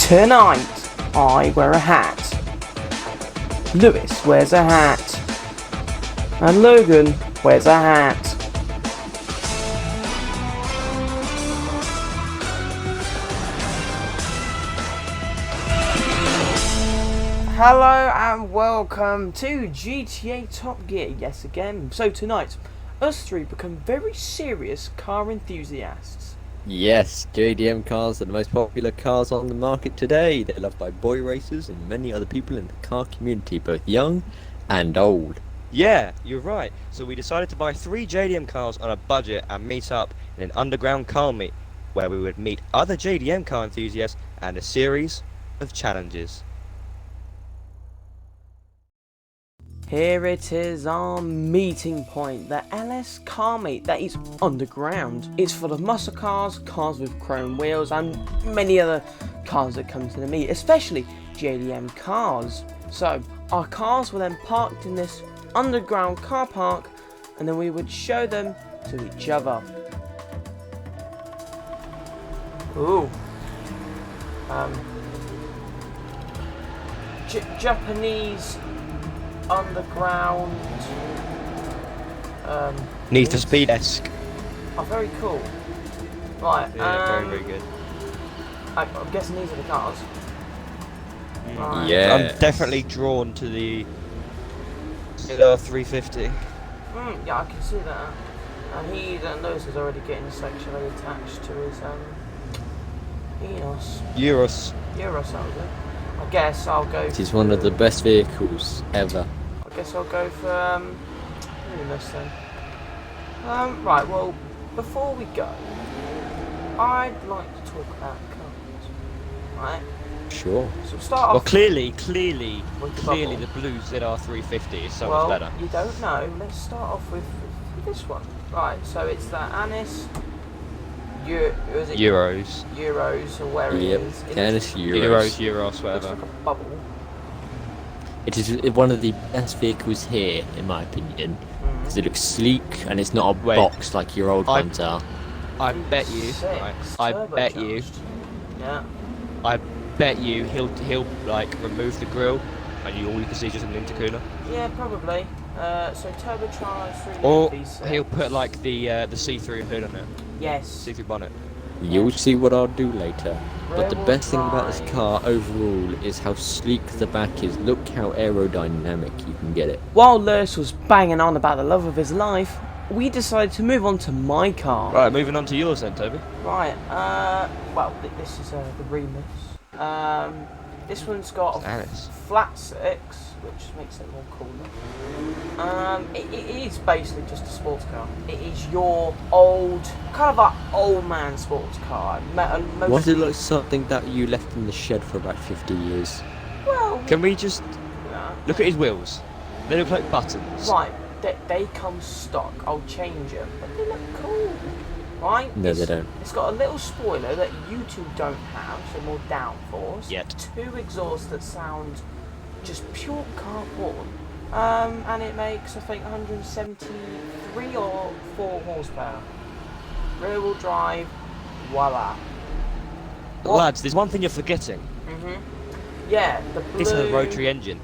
Tonight, I wear a hat. Lewis wears a hat. And Logan wears a hat. Hello and welcome to GTA Top Gear, yes again. So tonight, us three become very serious car enthusiasts. Yes, JDM cars are the most popular cars on the market today. They're loved by boy racers and many other people in the car community, both young and old. Yeah, you're right. So we decided to buy 3 JDM cars on a budget and meet up in an underground car meet, where we would meet other JDM car enthusiasts and a series of challenges. Here it is, our meeting point, the LS car meet that is underground. It's full of muscle cars, cars with chrome wheels and many other cars that come to the meet, especially JDM cars. So our cars were then parked in this underground car park and then we would show them to each other. Ooh. Japanese underground Need for Speed-esque. oh, very cool. Right, Yeah, very good. I'm guessing these are the cars. Right. Yeah. I'm definitely drawn to the 350. Yeah, I can see that. And Lewis is already getting sexually attached to his Euros. Euros, that was it. I guess I'll go. It is one of the best vehicles ever. I guess I'll go for this then. Right, well, before we go, I'd like to talk about cars. Right? Sure. So we'll start Well, off clearly with the the bubble. blue ZR350 is so Well, much better. you don't know. Let's start off with this one. Right, so it's the Anis Euros. Euros or where Yep. it is. Canis Euros. Euros, Looks whatever. like a bubble. It is one of the best vehicles here, in my opinion, because it looks sleek and it's not a Wait. box like your old ones are. I bet you. Six, Right, I bet you. turbocharged. Yeah. I bet you he'll like remove the grille and all you can see is just an intercooler. Yeah, probably. So turbocharged 3 Or V6. he'll put like the see-through hood on it, Yes. see-through bonnet. You'll see what I'll do later. But the Rear-wheel best thing about this drive. car overall is how sleek the back is. Look how aerodynamic you can get it. While Lewis was banging on about the love of his life, we decided to move on to my car. Right, moving on to yours then, Toby. Right, well, this is the Remus. This one's got a Alice. flat 6, which makes it more cooler. It is basically just a sports car. It is your old, kind of like old man sports car. Was it like something that you left in the shed for about 50 years? Well, Can we just yeah. look at his wheels? They look like buttons. Right, they come stock. I'll change them, but they look cool. Right? No, they don't. It's got a little spoiler that you two don't have, so more downforce. Yet. 2 exhausts that sound just pure car porn. And it makes, I think, 173 or 4 horsepower. Rear wheel drive, voila. Lads, there's one thing you're forgetting. Yeah, the blue. This has a rotary engine.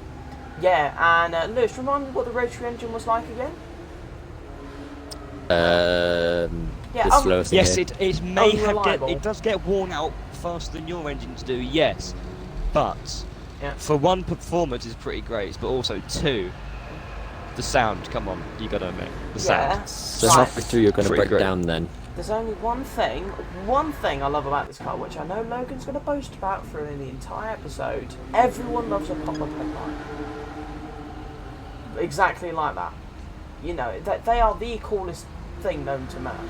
Yeah, and Lewis, remind me what the rotary engine was like again? Yeah, the slowest thing Yes, here. it may have Unreliable. it does get worn out faster than your engines do. Yes, but Yeah. for one, performance is pretty great, but also 2, the sound. Come on, you gotta admit the Yeah. sound. So Right. halfway through you're going to Pretty break great. down then. There's only one thing I love about this car, which I know Logan's going to boast about for the entire episode. Everyone loves a pop-up headlight. Exactly like that. You know, they are the coolest thing known to man.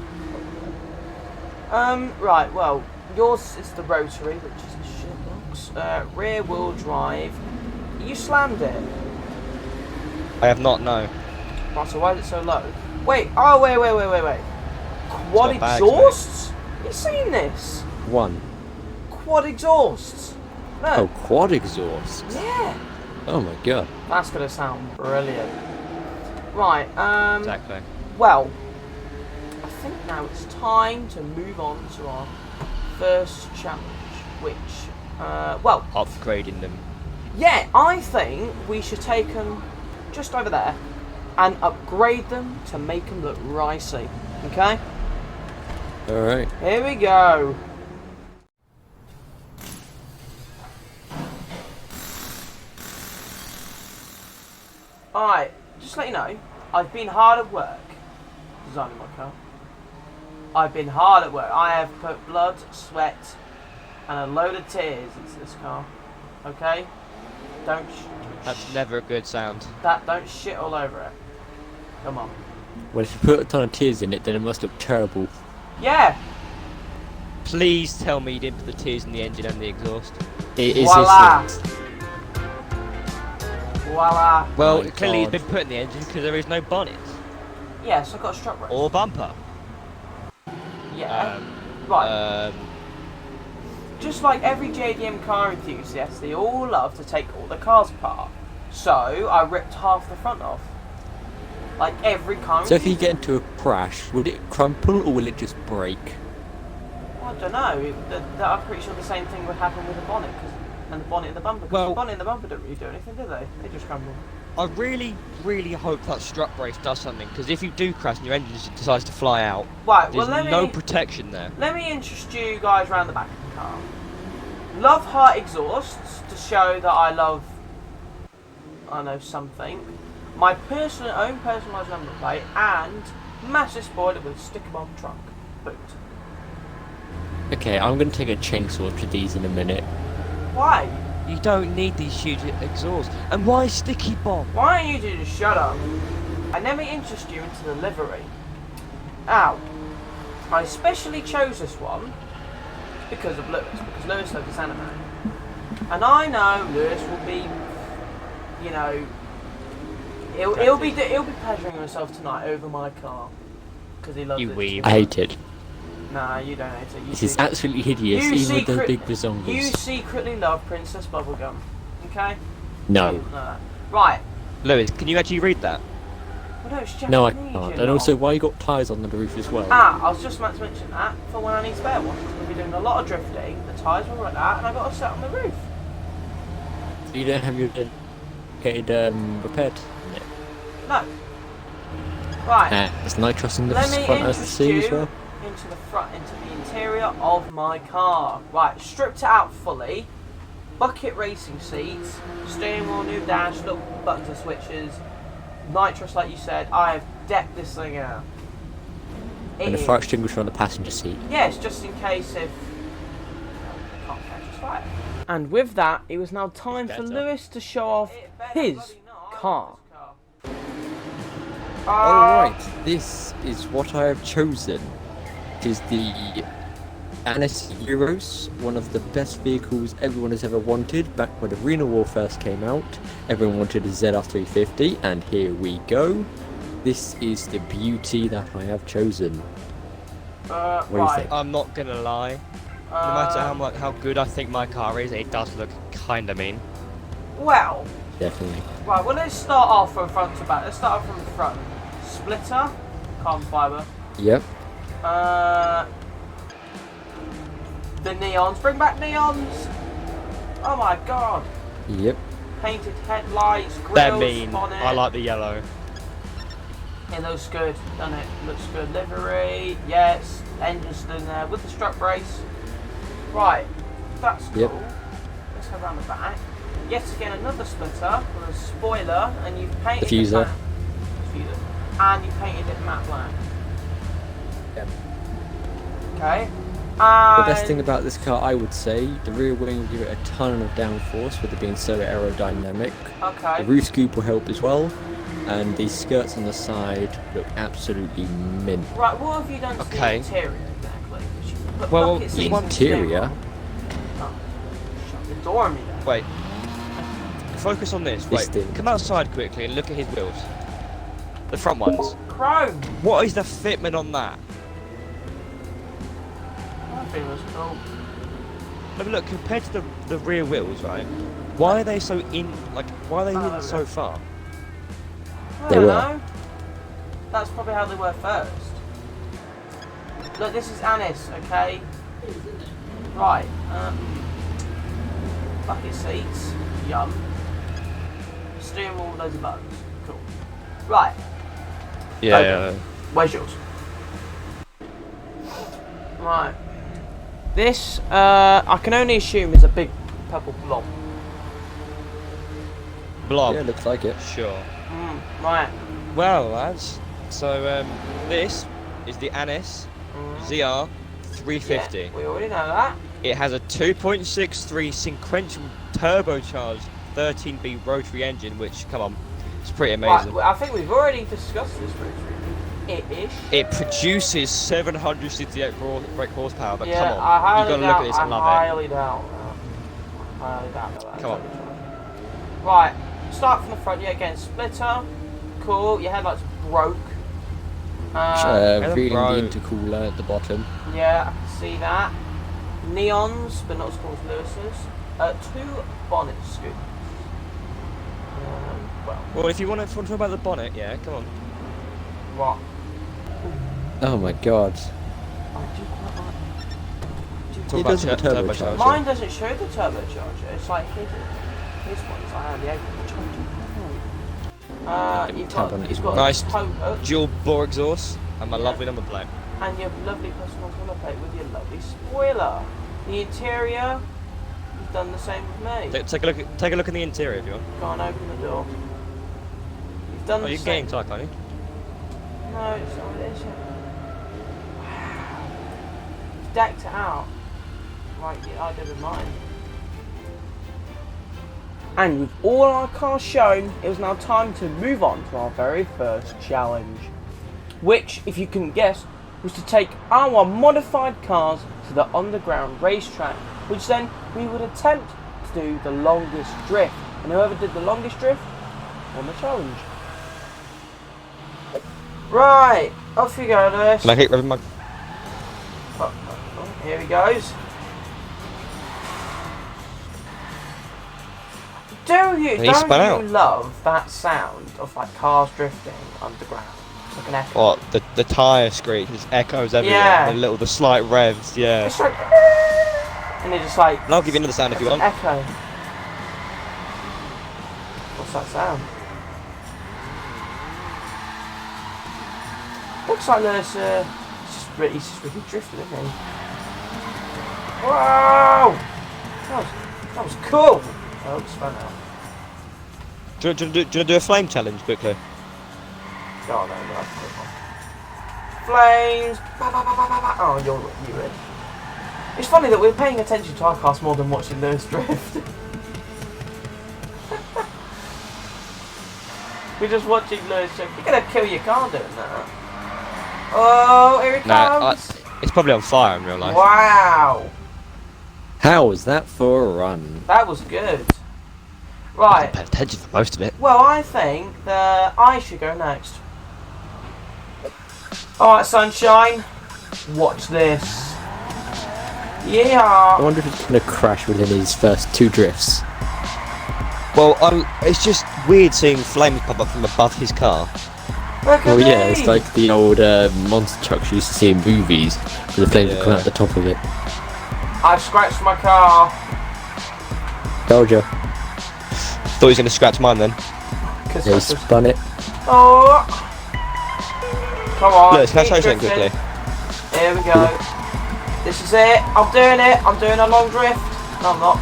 Right, well, yours is the rotary, which is a shitbox. Rear wheel drive. You slammed it. I have not no. Right, so why is it so low? Wait, oh, wait. Quad got bags, exhausts? You seen this? One. Quad exhausts. Oh, Look. quad exhaust. Yeah. Oh my god. That's going to sound brilliant. Right, Exactly. well, I think now it's time to move on to our first challenge, which Well, upgrading them. yeah, I think we should take them just over there and upgrade them to make them look ricey. Okay? Alright. Here we go. Alright, just to let you know, I've been hard at work designing my car. I've been hard at work. I have put blood, sweat, and a load of tears into this car. Okay? That's never a good sound. Don't shit all over it. Come on. Well, if you put a ton of tears in it, then it must look terrible. Yeah! Please tell me you didn't put the tears in the engine and the exhaust. It is Voila. this. Voila. Well, My clearly he's God. been put in the engine because there is no bonnet Yes, I've got a strut race. or bumper. Yeah. Right. Um, Just like every JDM car enthusiast, they all love to take all the cars apart. So, I ripped half the front off. Like every car So if you enthusiast. get into a crash, will it crumple or will it just break? I don't know. I'm pretty sure the same thing would happen with the bonnet and the bonnet and the bumper. 'Cause Well- the bonnet and the bumper don't really do anything, do they? They just crumble. I really, really hope that strut brace does something, because if you do crash and your engine just decides to fly out, Right, there's well no protection there. let me introduce you guys around the back of the car. Love heart exhausts to show that I love, I know, something. My own personalised number plate and massive spoiler with sticker bomb trunk boot. Okay, I'm going to take a chainsaw to these in a minute. Why? You don't need these huge exhausts. And why sticky bomb? Why don't you two just shut up? And let me introduce you into the livery. Now, I especially chose this one because of Lewis, because Lewis loves this anime. And I know Lewis will be, you know, he'll be pleasuring himself tonight over my car because he loves You it. weeb. I hate it. Nah, you don't hate it. You This is do. absolutely hideous, You even with those secret- big You bazongas. secretly love Princess Bubblegum, okay? No. You know that. Right. Lewis, can you actually read that? Well, no, it's Japanese. No, I you can't. know. And also, why you got tyres on the roof as well? Ah, I was just about to mention that for when I need spare ones. We'll be doing a lot of drifting, the tyres will like that, and I've got to set on the roof. You don't have your dedicated repaired in it. No. Right. There's nitrous in the Let me front as the introduce sea as you well. into the front, into the interior of my car. Right, stripped it out fully. Bucket racing seats, steering wheel, new dash, little buttons and switches, nitrous like you said. I have decked this thing out. It And a is- fire extinguisher on the passenger seat. Yes, just in case if I can't catch us fire. And with that, it was now time for Better. Lewis to show off his car. Alright, this is what I have chosen. It is the Anis Euros, one of the best vehicles everyone has ever wanted. Back when Arena War first came out, everyone wanted a ZR350, and here we go. This is the beauty that I have chosen. What do you Right. think? I'm not gonna lie. No matter how good I think my car is, it does look kinda mean. Well, Definitely. right, well let's start off from front to back. Let's start off from the front. Splitter, carbon fibre. Yep. The neons, bring back neons! Oh my god. Yep. Painted headlights, They're grills, mean. bonnet. I like the yellow. It looks good, doesn't it? Looks good. Livery, yes. Engine still in there with the strut brace. Right, that's cool. Yep. Let's go around the back. Yet again, another splitter with a spoiler, and you've painted Diffuser. it diffuser. And you painted it matte black. Yep. Okay. The best thing about this car, I would say, the rear wing will give it a ton of downforce with it being so aerodynamic. Okay. The roof scoop will help as well, and the skirts on the side look absolutely mint. Right, what have you done to Okay. the interior exactly? 'Cause you put Well, bucket The seats and interior, steering. Oh, shut the door on me then. Wait. Focus on this. This Wait. thing. Come outside quickly and look at his wheels. The front ones. Chrome! What is the fitment on that? I think it was cool. I mean, look, compared to the rear wheels, right? Why are they so why are they Oh, in so far? I They don't were. know. That's probably how they were first. Look, this is Anis, okay? Right. bucket seats. Yum. Steering wheel, loads of buttons. Cool. Right. Yeah. Okay. Where's yours? Right. This, I can only assume is a big purple blob. Blob. Yeah, looks like it. Sure. Right. Well, lads. So this is the Anis ZR 350. Yeah, we already know that. It has a 2.63 sequential turbocharged 13B rotary engine, which, come on, it's pretty amazing. Right, I think we've already discussed this ish. It produces 768 brake horsepower, but Yeah, come on, I highly you've got to doubt, look at this and I love highly doubt that. I highly doubt that. Come on. Right, start from the front. Yeah, again, splitter. Cool. Your headlights broke. Reading bro. the intercooler at the bottom. Yeah, I can see that. Neons, but not as cool as Lewis's. 2 bonnet scoops. Well, if you want to talk about the bonnet, yeah, come on. What? Oh my god. I do quite like. Talk It about doesn't turbocharger. Mine doesn't show the turbocharger. It's like hidden. This one's like on the open, which I do quite like. Tab on it as You've well. got Nice. a poker Dual bore exhaust and my Yeah. lovely number plate. and your lovely personalised number plate with your lovely spoiler. The interior, you've done the same with me. Take a look in the interior if you want. Go on, open the door. You've done Oh, the you're same. getting tight, aren't you? No, it's not. It is yet. Wow. You've decked it out like I did with mine. And with all our cars shown, it was now time to move on to our very first challenge. Which, if you couldn't guess, was to take our modified cars to the underground racetrack, which then we would attempt to do the longest drift. And whoever did the longest drift won the challenge. Right, off you go, Lewis. Can I keep rubbing my... Oh, here he goes. Don't you love that sound of like cars drifting underground? It's like an echo. What? The tyre screech, just echoes everywhere. Yeah. The slight revs, yeah. It's like, and it just like. And I'll give you another sound if you it's want. an echo. What's that sound? Looks like there's he's just really drifting, isn't he? Whoa! That was cool. Oh, it's fun now. Do you want to do a flame challenge quickly? Oh no, that's a quick one. Flames! Ba, ba, ba, ba, ba, ba. Oh, you're in. It's funny that we're paying attention to our cars more than watching Lewis drift. We're just watching Lewis drift. You're gonna kill your car doing that. Oh, here it comes! It's probably on fire in real life. Wow! How was that for a run? That was good. I Right. didn't pay attention for most of it. Well, I think that I should go next. Alright, sunshine. Watch this. I Yeah. wonder if it's gonna crash within his first 2 drifts. Well, it's just weird seeing flames pop up from above his car. Look at Oh me. yeah, it's like the old monster trucks you used to see in movies, where the flames would come Yeah. out the top of it. I've scratched my car. Told ya. Thought he was going to scratch mine then. Cause Yeah, he that's just- spun it. Oh. Come on. Look, can I keep show you something drifting. quickly? Here we go. This is it. I'm doing it. I'm doing a long drift. No, I'm not.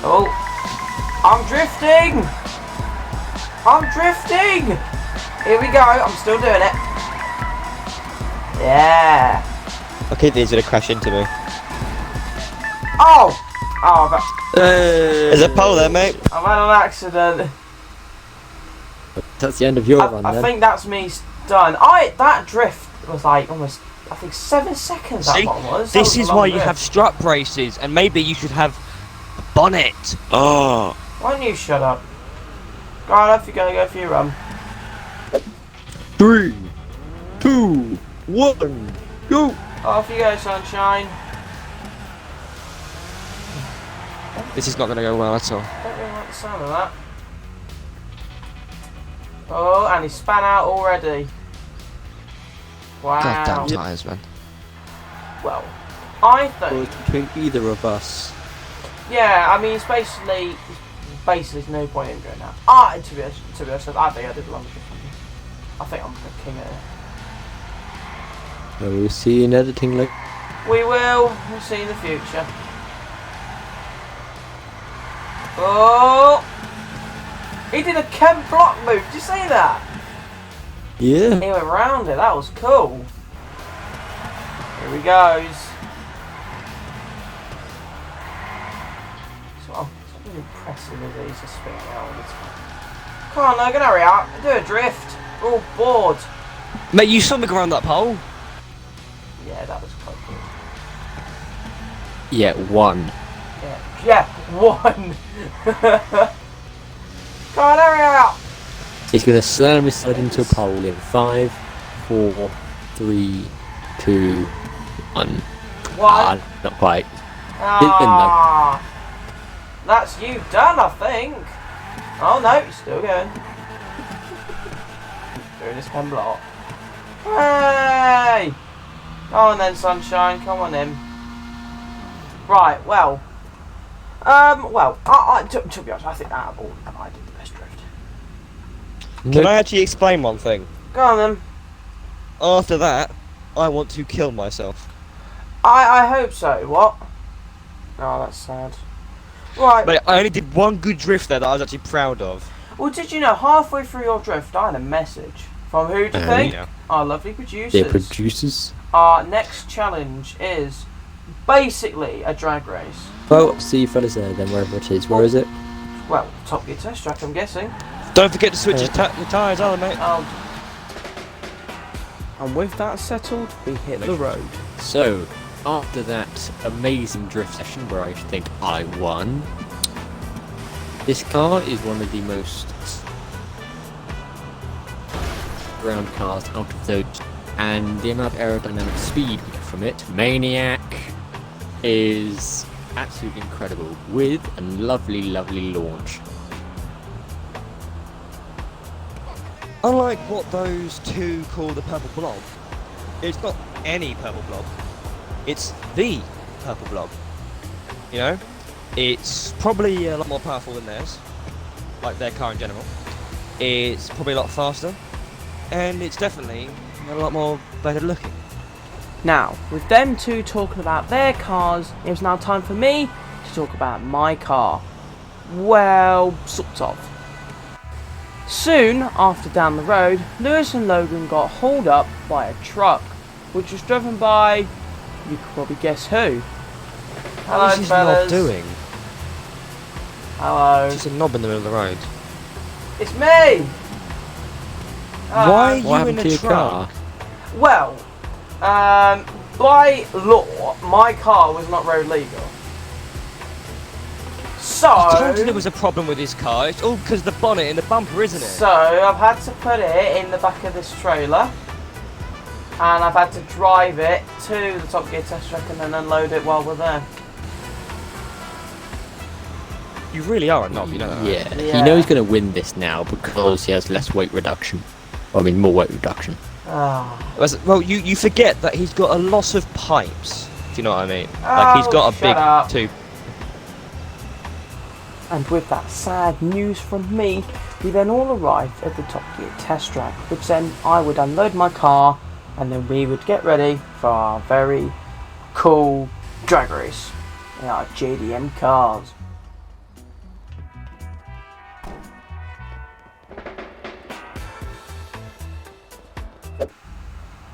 Oh. I'm drifting. I'm drifting. Here we go. I'm still doing it. Yeah. I keep these going to crash into me. Oh. Oh, There's a pole there, mate. I've had an accident. That's the end of your run I then. think that's me done. That drift was like almost, I think 7 seconds. That See, one was. That this was a is long why you drift. have strut braces, and maybe you should have a bonnet. Oh. Why don't you shut up? Go on, off you go for your run. 3, 2, 1, go! Off you go, sunshine. This is not going to go well at all. I don't really like the sound of that. Oh, and he span out already. Wow. Goddamn tyres, man. Well, I Well, think it's between either of us. Yeah, I mean, it's basically there's no point in doing that. To be honest, I think I did the longest drift. I think I'm the king of it. Well, we'll see in editing later. We will. We'll see in the future. Oh! He did a Ken block move. Did you see that? Yeah. He went round it. That was cool. Here he goes. So impressive as he's just spinning out all the time. Come on, Logan, hurry up. Do a drift. We're all bored. Mate, you saw me go around that pole. Yeah, that was quite good. Yeah, one. Yeah, one. Come on, hurry up. He's going to slam his side into a pole in 5, 4, 3, 2, 1. One. Not quite. Ah, that's you done, I think. Oh no, he's still going. Doing his pen block. Hey! Come on then, sunshine. Come on in. Right. Well. To be honest, I think out of all of them, I did the best drift. Can I actually explain one thing? Go on then. After that, I want to kill myself. I hope so. What? Oh, that's sad. Right. But I only did one good drift there that I was actually proud of. Well, did you know halfway through your drift, I had a message from who do you think? Yeah. Our lovely producers. They're producers. Our next challenge is basically a drag race. Well, see you fellas there then, wherever it is. Where is it? Well, Top Gear test track, I'm guessing. Don't forget to switch your tyres, either, mate. And with that settled, we hit the road. So, after that amazing drift session where I think I won, this car is one of the most ground cars out of those, and the amount of aerodynamic speed we get from it, Maniac, is absolutely incredible, with a lovely, lovely launch. Unlike what those two call the purple blob, it's not any purple blob. It's the purple blob. You know? It's probably a lot more powerful than theirs, like their car in general. It's probably a lot faster, and it's definitely a lot more better looking. Now, with them two talking about their cars, it's now time for me to talk about my car. Well, sort of. Soon after down the road, Lewis and Logan got hauled up by a truck, which was driven by, you can probably guess who. Hello, What is this fellas. knob doing? Hello. Just a knob in the middle of the road. It's me! Hello. Why are you What in happened to a your truck? car? Well, by law, my car was not road legal. So, I told you there was a problem with his car. It's all because of the bonnet and the bumper, isn't it? so I've had to put it in the back of this trailer, and I've had to drive it to the Top Gear test track and then unload it while we're there. You really are a knob, you know that, right? Yeah, Yeah. he knows he's going to win this now because he has less weight reduction. I mean, more weight reduction. Ah. Well, you forget that he's got a loss of pipes. If you know what I mean? Like he's got a shut big up. tube. And with that sad news from me, we then all arrived at the Top Gear test track, which then I would unload my car and then we would get ready for our very cool drag race in our JDM cars.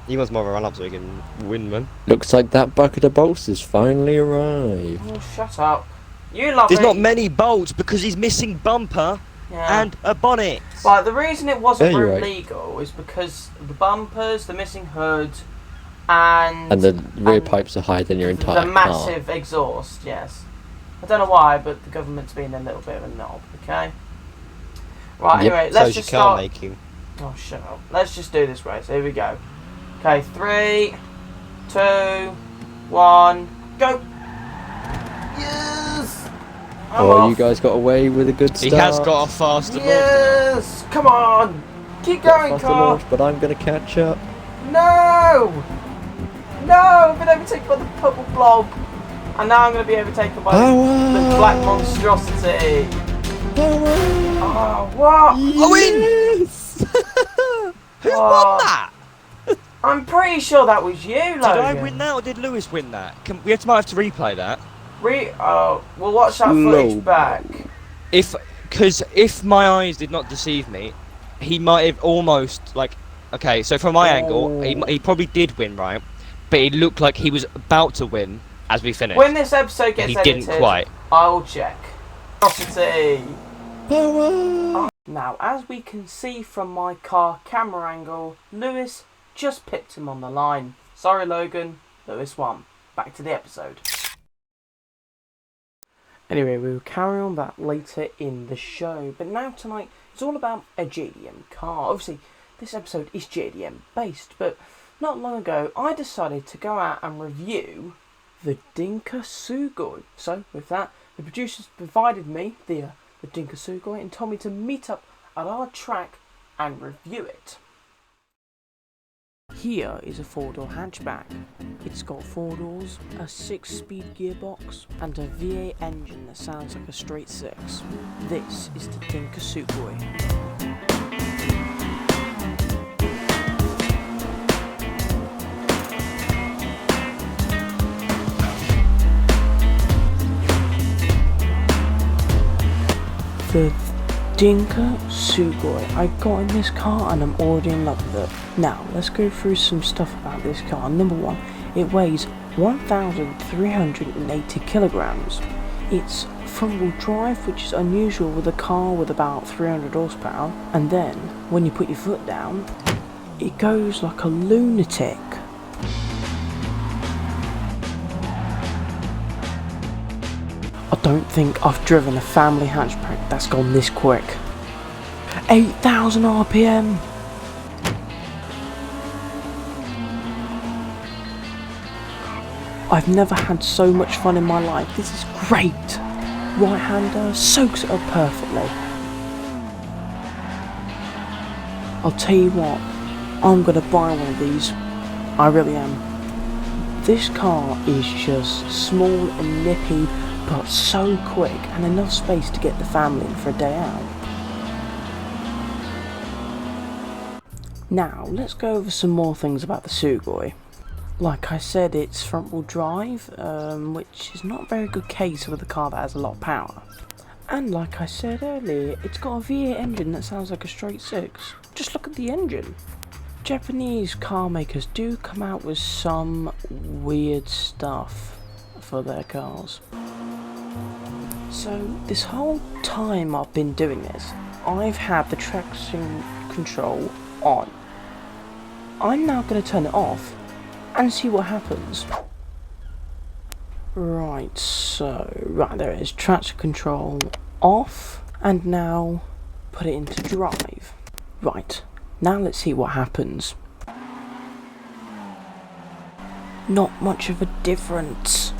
He wants more of a run up so he can win, man. Looks like that bucket of bolts has finally arrived. Oh, shut up. You love There's it. not many bolts because he's missing bumper Yeah. and a bonnet. But the reason it wasn't Yeah, you're road right. legal is because the bumpers, the missing hood, and And the rear and pipes are higher than your entire the massive exhaust, yes. I don't know why, but the government's been a little bit of a knob, okay? Right, Yep. anyway, let's So's just your car start. making. Oh, shut up. Let's just do this race. Here we go. Okay, 3, 2, 1, go! Yes! I'm Oh, off. you guys got away with a good He start. has got a faster launch. Yes! Come on! Keep going, Faster car! launch, but I'm going to catch up. No! No! I've been overtaken by the purple blob. And now I'm going to be overtaken by the black monstrosity. Oh, what? Yes! Who won that? I'm pretty sure that was you, Logan. Did I win that or did Lewis win that? Might have to replay that. We'll watch that footage back. Because if my eyes did not deceive me, he might have almost, like, okay, so from my angle, he probably did win, right? But it looked like he was about to win as we finished. When this episode gets edited, didn't quite. I'll check. Monstrosity. Now, as we can see from my car camera angle, Lewis just pipped him on the line. Sorry, Logan. Lewis won. Back to the episode. Anyway, we will carry on that later in the show. But now tonight, it's all about a JDM car. Obviously, this episode is JDM based, but not long ago, I decided to go out and review the Dinka Sugoi. So, with that, the producers provided me the Dinka Sugoi and told me to meet up at our track and review it. Here is a 4-door hatchback. It's got 4 doors, a 6-speed gearbox, and a V8 engine that sounds like a straight 6. This is the Dinka Sugoi. The Dinka Sugoi. I got in this car and I'm already in love with it. Now, let's go through some stuff about this car. Number 1, it weighs 1,380 kilograms. It's front-wheel drive, which is unusual with a car with about 300 horsepower. And then, when you put your foot down, it goes like a lunatic. I don't think I've driven a family hatchback that's gone this quick. 8,000 RPM! I've never had so much fun in my life. This is great! Right-hander soaks it up perfectly. I'll tell you what, I'm gonna buy one of these. I really am. This car is just small and nippy, but so quick and enough space to get the family in for a day out. Now, let's go over some more things about the Sugoi. Like I said, it's front-wheel drive, which is not a very good case with a car that has a lot of power. And like I said earlier, it's got a V8 engine that sounds like a straight 6. Just look at the engine. Japanese car makers do come out with some weird stuff for their cars. So, this whole time I've been doing this, I've had the traction control on. I'm now going to turn it off and see what happens. Right, there it is, traction control off, and now put it into drive. Right, now let's see what happens. Not much of a difference.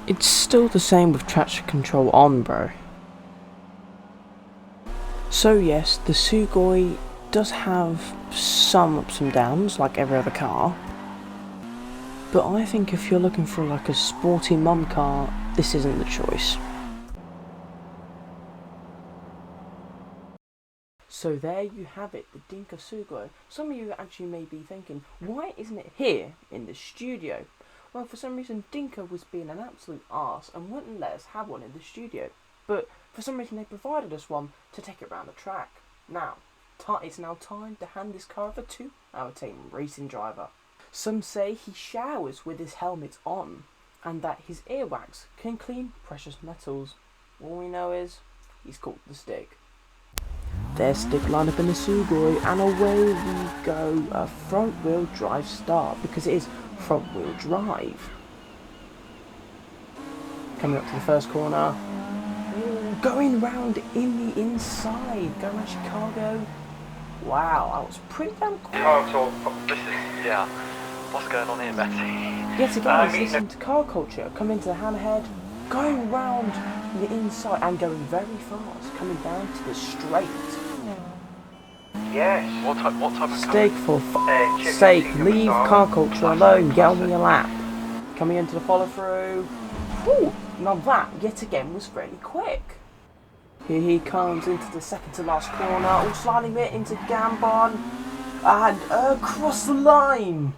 It's still the same with traction control on, bro. So yes, the Sugoi does have some ups and downs, like every other car. But I think if you're looking for like a sporty mum car, this isn't the choice. So there you have it, the Dinka Sugoi. Some of you actually may be thinking, why isn't it here in the studio? Well, for some reason Dinka was being an absolute arse and wouldn't let us have one in the studio. But for some reason they provided us one to take it around the track. Now, it's now time to hand this car over to our team racing driver. Some say he showers with his helmet on, and that his earwax can clean precious metals. All we know is, he's called the Stick. There's Stick lined up in the Sugoi, and away we go. A front wheel drive start, because it is front wheel drive. Coming up to the first corner. Ooh, going round in the inside, going around Chicago. Wow, that was pretty damn cool. Yeah. What's going on here, Betty? Yes, again, listen to car culture. Come into the hammerhead, going round the inside and going very fast, coming down to the straight. Yes. What type of car? Stick, for f***'s sake, leave car culture alone, get on with your lap. Coming into the follow through. Ooh, now that, yet again, was really quick. Here he comes into the second to last corner, all sliding it into Gambon, and across the line.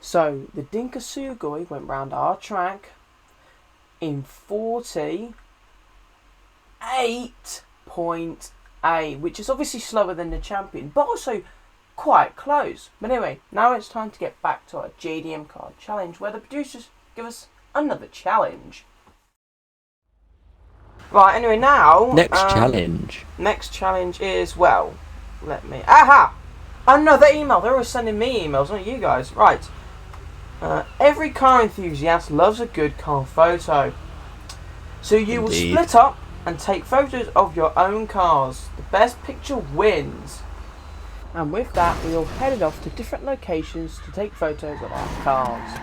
So, the Dinka Sugoi went round our track in 48.8, which is obviously slower than the champion, but also quite close. But anyway, now it's time to get back to our JDM Car challenge, where the producers give us another challenge. Right, anyway, now... Next challenge. Next challenge is, well, let me... Aha! Another email. They're always sending me emails, not you guys. Right. Every car enthusiast loves a good car photo. So you will split up and take photos of your own cars. The best picture wins. And with that, we all headed off to different locations to take photos of our cars.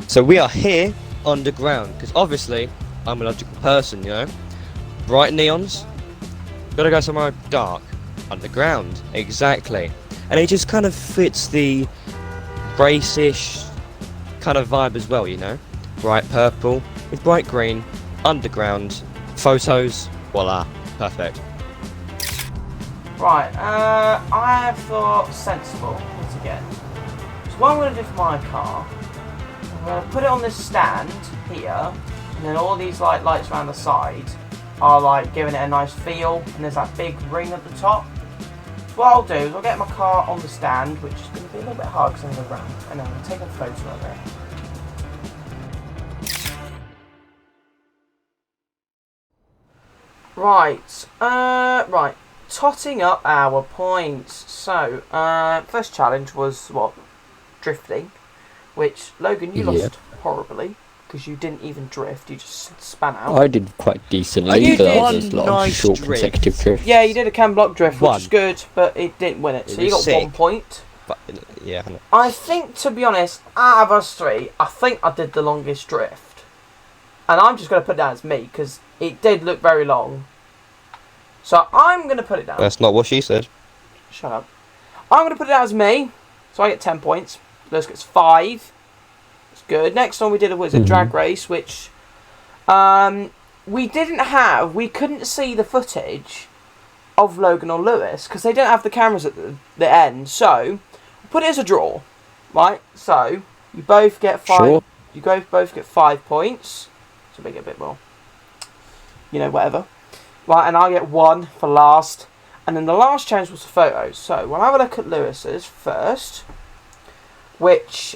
So we are here underground, because obviously I'm a logical person, you know. Bright neons, gotta go somewhere dark. Underground, exactly. And it just kind of fits the race-ish kind of vibe as well, you know. Bright purple with bright green, underground, photos, voila, perfect. Right, I have thought sensible once again. So what I'm going to do for my car, I'm going to put it on this stand here, and then all these lights around the side are like giving it a nice feel, and there's that big ring at the top. So what I'll do is I'll get my car on the stand, which is going to be a little bit hard because I'm going to run, and then I'm going to take a photo of it. Right, right. Totting up our points. So, first challenge was, what, drifting, which, Logan, you lost horribly, because you didn't even drift, you just span out. I did quite decently. You did There's a lot of nice short drift. consecutive drifts. Yeah, you did a cam block drift, One. which is good, but it didn't win it, so It you was got 1 sick. point. But yeah, I know. I think, to be honest, out of us three, I think I did the longest drift. And I'm just going to put it down as me, because it did look very long. So I'm going to put it down. That's not what she said. Shut up. I'm going to put it down as me. So I get 10 points. Lewis gets 5. It's good. Next one we did was a drag race, which we couldn't see the footage of Logan or Lewis because they don't have the cameras at the end. So we'll put it as a draw, right? So you both get 5. Sure. You both get 5 points. So make it a bit more. You know, whatever. Right, and I get 1 for last. And then the last challenge was the photos. So we'll have a look at Lewis's first, which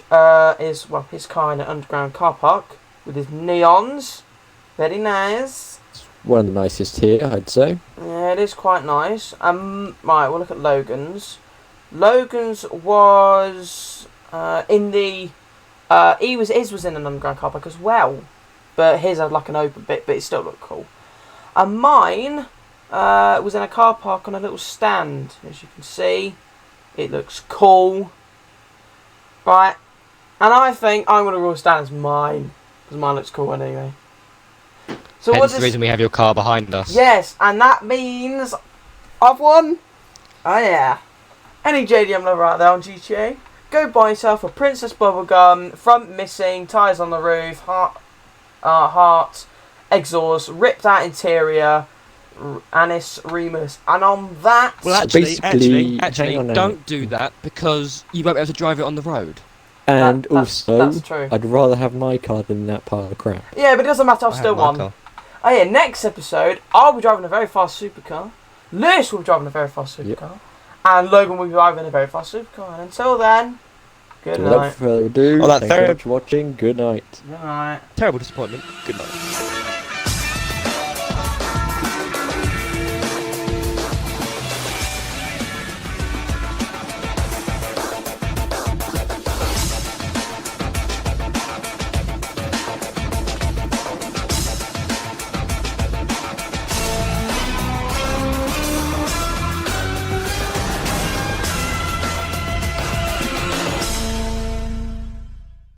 is, well, his car in an underground car park with his neons. Very nice. One of the nicest here, I'd say. Yeah, it is quite nice. Right, we'll look at Logan's. Logan's was in the his was in an underground car park as well, but his had like an open bit, but it still looked cool. And mine was in a car park on a little stand, as you can see. It looks cool. Right, and I think I'm going to rule stand as mine, because mine looks cool anyway. So Hence what's the reason we have your car behind us. Yes, and that means I've won. Oh yeah. Any JDM lover out there on GTA, go buy yourself a Princess Bubblegum, front missing, tyres on the roof, heart, exhaust, ripped out interior, Anis Remus, and on that... Well, So actually, hang on a don't minute. do that because you won't be able to drive it on the road. And that's also, true. I'd rather have my car than that pile of crap. Yeah, but it doesn't matter, I've I still have my won. car. Oh yeah, next episode, I'll be driving a very fast supercar, Lewis will be driving a very fast supercar, and Logan will be driving a very fast supercar, and until then, good Without night. further ado, On that thank you very- much for watching. Good night. Good night. Terrible disappointment. Good night.